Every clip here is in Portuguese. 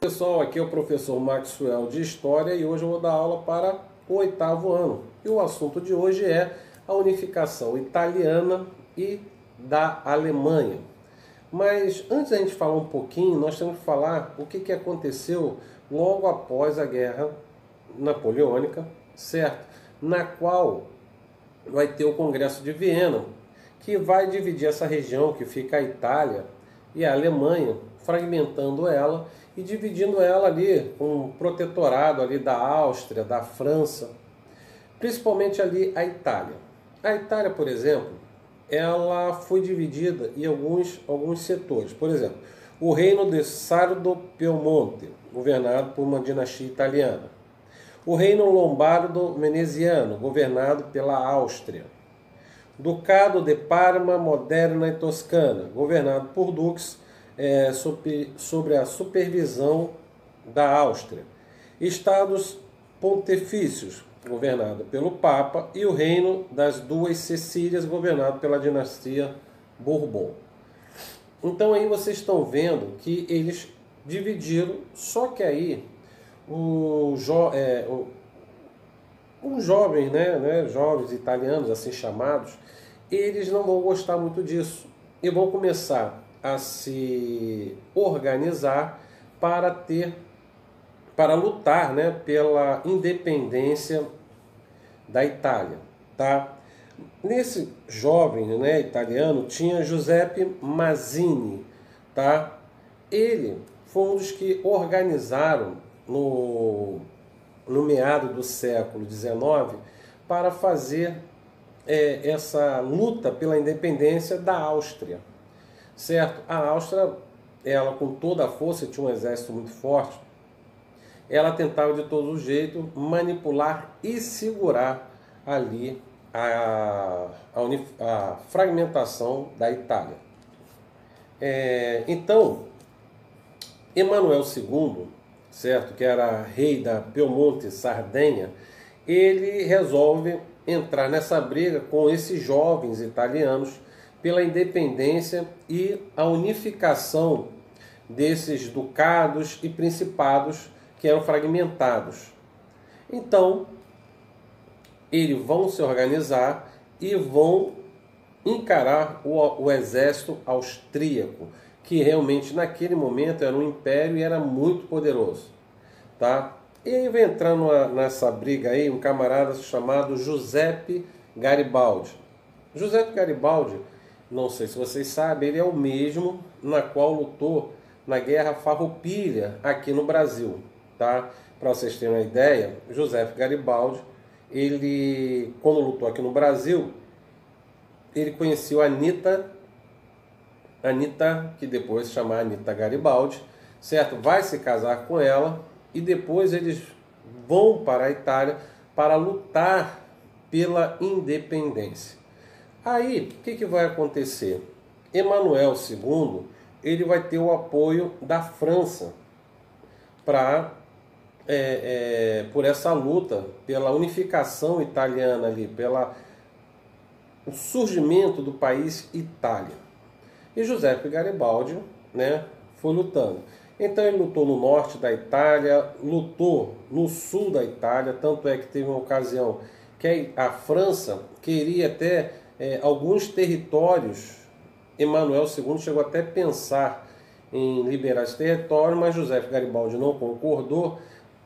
Pessoal, aqui é o professor Maxwell de História e hoje eu vou dar aula para o 8º ano. E o assunto de hoje é a unificação italiana e da Alemanha. Mas antes da gente falar um pouquinho, nós temos que falar o que aconteceu logo após a Guerra Napoleônica, certo? Na qual vai ter o Congresso de Viena, que vai dividir essa região que fica a Itália e a Alemanha, fragmentando ela e dividindo ela ali com um protetorado ali da Áustria, da França, principalmente ali a Itália. A Itália, por exemplo, ela foi dividida em alguns setores. Por exemplo, o reino de Sardo-Piemonte, governado por uma dinastia italiana. O reino lombardo-veneziano, governado pela Áustria. Ducado de Parma, Moderna e Toscana, governado por duques sobre a supervisão da Áustria. Estados pontifícios, governado pelo Papa, e o reino das duas Sicílias, governado pela dinastia Bourbon. Então aí vocês estão vendo que eles dividiram, só que aí jovens, jovens italianos assim chamados, eles não vão gostar muito disso e vão começar a se organizar para lutar, pela independência da Itália, tá? Nesse jovem, italiano tinha Giuseppe Mazzini, tá? Ele foi um dos que organizaram no meado do século XIX para fazer essa luta pela independência da Áustria, certo? A Áustria, ela com toda a força, tinha um exército muito forte, ela tentava de todo jeito manipular e segurar ali a fragmentação da Itália. Então, Emanuel II, certo, que era rei da Piemonte, Sardenha, ele resolve entrar nessa briga com esses jovens italianos pela independência e a unificação desses ducados e principados que eram fragmentados. Então, eles vão se organizar e vão encarar o exército austríaco, que realmente naquele momento era um império e era muito poderoso, tá? E aí vem entrando nessa briga aí um camarada chamado Giuseppe Garibaldi. Giuseppe Garibaldi, não sei se vocês sabem, ele é o mesmo na qual lutou na Guerra Farroupilha aqui no Brasil, tá? Para vocês terem uma ideia, Giuseppe Garibaldi, ele, quando lutou aqui no Brasil, ele conheceu a Anita, que depois se chama Anita Garibaldi, certo? Vai se casar com ela e depois eles vão para a Itália para lutar pela independência. Aí, o que vai acontecer? Emanuel II, ele vai ter o apoio da França por essa luta pela unificação italiana ali, o surgimento do país Itália. E Giuseppe Garibaldi, foi lutando. Então ele lutou no norte da Itália, lutou no sul da Itália, tanto é que teve uma ocasião que a França queria até alguns territórios. Emanuel II chegou até a pensar em liberar esse território, mas Giuseppe Garibaldi não concordou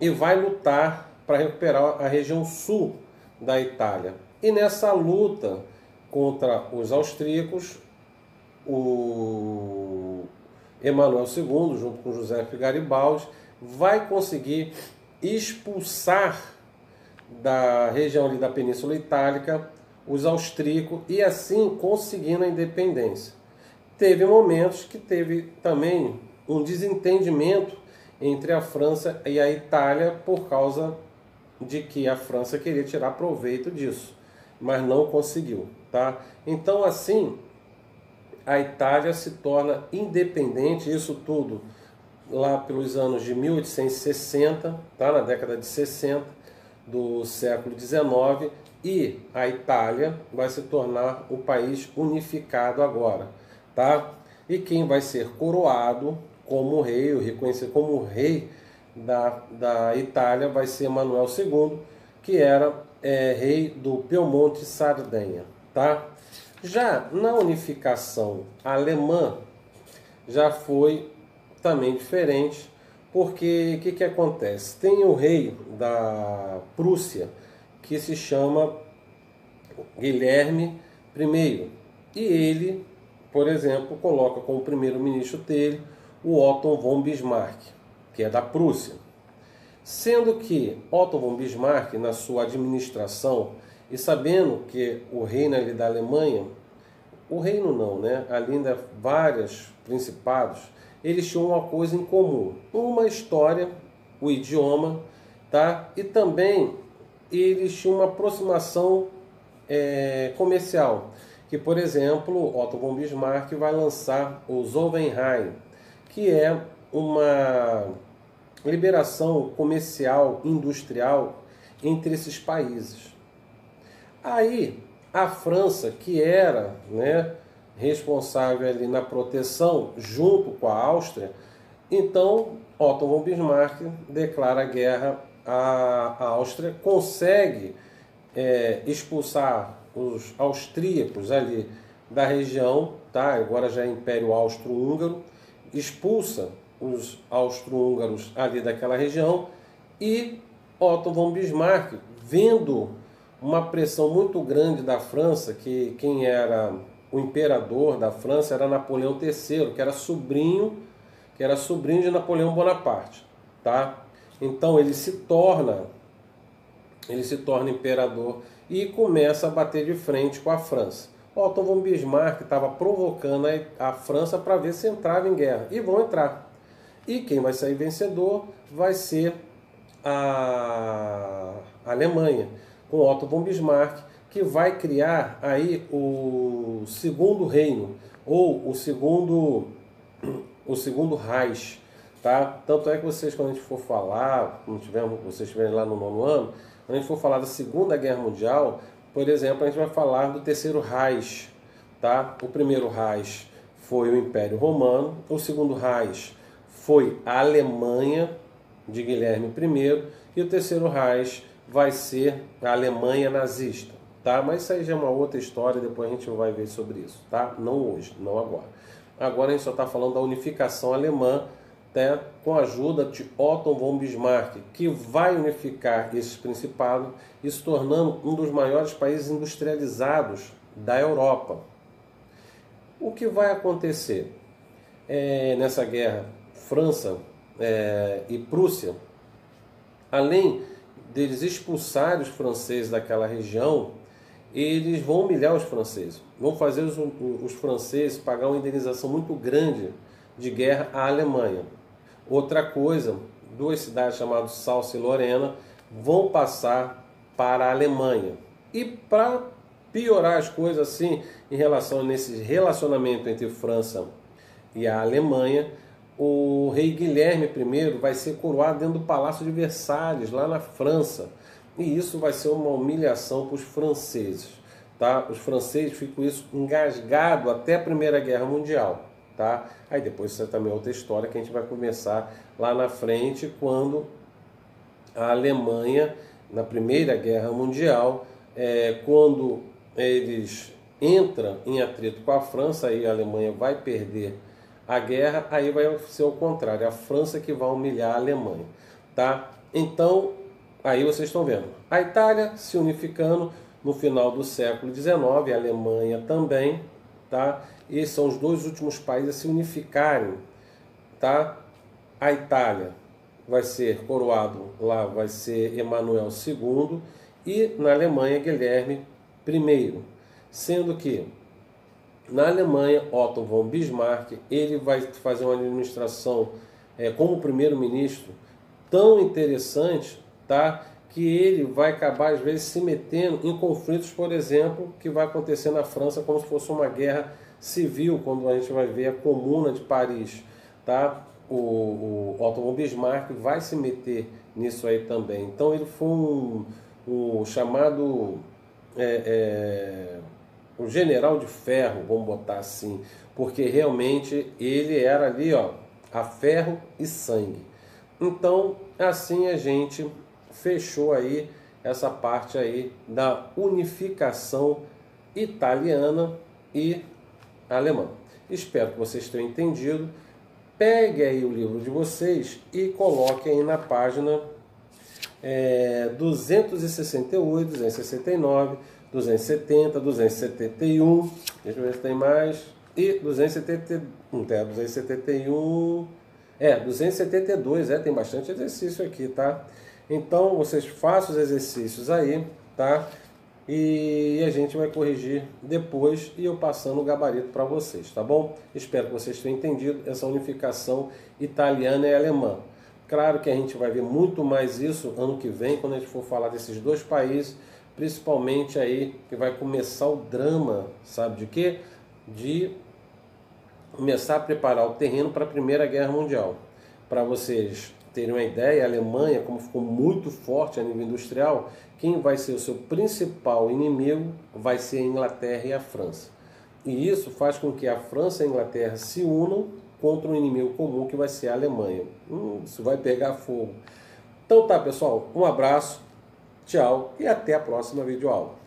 e vai lutar para recuperar a região sul da Itália. E nessa luta contra os austríacos, o Emanuel II, junto com Giuseppe Garibaldi, vai conseguir expulsar da região ali da Península Itálica os austríacos e assim conseguindo a independência. Teve momentos que teve também um desentendimento entre a França e a Itália por causa de que a França queria tirar proveito disso, mas não conseguiu, tá? Então assim a Itália se torna independente, isso tudo lá pelos anos de 1860, tá? Na década de 60 do século XIX, e a Itália vai se tornar o país unificado agora, tá? E quem vai ser coroado como rei, reconhecido como o rei da Itália, vai ser Emanuel II, que era rei do Piemonte e Sardenha, tá? Já na unificação alemã, já foi também diferente, porque o que acontece? Tem o rei da Prússia, que se chama Guilherme I, e ele, por exemplo, coloca como primeiro-ministro dele o Otto von Bismarck, que é da Prússia. Sendo que Otto von Bismarck, na sua administração, e sabendo que o reino ali da Alemanha, o reino não, né? Ali ainda vários principados, eles tinham uma coisa em comum, uma história, o idioma, tá? E também eles tinham uma aproximação comercial, que, por exemplo, Otto von Bismarck vai lançar o Zollverein, que é uma liberação comercial, industrial entre esses países. Aí, a França, que era, né, responsável ali na proteção, junto com a Áustria, então Otto von Bismarck declara guerra à Áustria, consegue expulsar os austríacos ali da região, tá? Agora já é Império Austro-Húngaro, expulsa os austro-húngaros ali daquela região, e Otto von Bismarck, vendo uma pressão muito grande da França, que quem era o imperador da França era Napoleão III, que era sobrinho de Napoleão Bonaparte, tá? Então ele se torna imperador e começa a bater de frente com a França. Otto von Bismarck estava provocando a França para ver se entrava em guerra, e vão entrar. E quem vai sair vencedor vai ser a Alemanha, com Otto von Bismarck, que vai criar aí o segundo reino, ou o segundo Reich, tá? Tanto é que vocês, quando a gente for falar, vocês estiverem lá no 9º ano, quando a gente for falar da Segunda Guerra Mundial, por exemplo, a gente vai falar do terceiro Reich, tá? O primeiro Reich foi o Império Romano, o segundo Reich foi a Alemanha de Guilherme I, e o terceiro Reich vai ser a Alemanha nazista, tá? Mas isso aí já é uma outra história, depois a gente vai ver sobre isso, tá? Não hoje, não agora. Agora a gente só está falando da unificação alemã, né, com a ajuda de Otto von Bismarck, que vai unificar esses principados e se tornando um dos maiores países industrializados da Europa. O que vai acontecer nessa guerra França e Prússia? Além deles expulsarem os franceses daquela região, eles vão humilhar os franceses, vão fazer os franceses pagar uma indenização muito grande de guerra à Alemanha. Outra coisa, duas cidades chamadas Salsa e Lorena vão passar para a Alemanha. E para piorar as coisas assim, em relação a esse relacionamento entre França e a Alemanha, o rei Guilherme I vai ser coroado dentro do Palácio de Versalhes, lá na França. E isso vai ser uma humilhação para os franceses, tá? Os franceses ficam com isso engasgado até a Primeira Guerra Mundial, tá? Aí depois isso é também outra história que a gente vai começar lá na frente, quando a Alemanha, na Primeira Guerra Mundial, quando eles entram em atrito com a França, aí a Alemanha vai perder a guerra, aí vai ser o contrário, a França que vai humilhar a Alemanha, tá? Então, aí vocês estão vendo, a Itália se unificando no final do século XIX, a Alemanha também, tá? E são os dois últimos países a se unificarem, tá? A Itália vai ser coroado lá, vai ser Emanuel II, e na Alemanha Guilherme I, sendo que na Alemanha Otto von Bismarck ele vai fazer uma administração como primeiro-ministro tão interessante, tá? Que ele vai acabar às vezes se metendo em conflitos, por exemplo, que vai acontecer na França como se fosse uma guerra civil, quando a gente vai ver a Comuna de Paris, tá? O Otto von Bismarck vai se meter nisso aí também. Então ele foi um chamado o general de ferro, vamos botar assim, porque realmente ele era ali, ó, a ferro e sangue. Então, assim a gente fechou aí essa parte aí da unificação italiana e alemã. Espero que vocês tenham entendido. Pegue aí o livro de vocês e coloque aí na página 268, 269, 270, 271, deixa eu ver se tem mais, e 271, 271, 272, tem bastante exercício aqui, tá? Então vocês façam os exercícios aí, tá? E a gente vai corrigir depois e eu passando o gabarito para vocês, tá bom? Espero que vocês tenham entendido essa unificação italiana e alemã. Claro que a gente vai ver muito mais isso ano que vem, quando a gente for falar desses dois países, principalmente aí que vai começar o drama, sabe de quê? De começar a preparar o terreno para a Primeira Guerra Mundial. Para vocês terem uma ideia, a Alemanha, como ficou muito forte a nível industrial, quem vai ser o seu principal inimigo vai ser a Inglaterra e a França. E isso faz com que a França e a Inglaterra se unam contra um inimigo comum que vai ser a Alemanha. Isso vai pegar fogo. Então tá, pessoal, um abraço, tchau e até a próxima videoaula.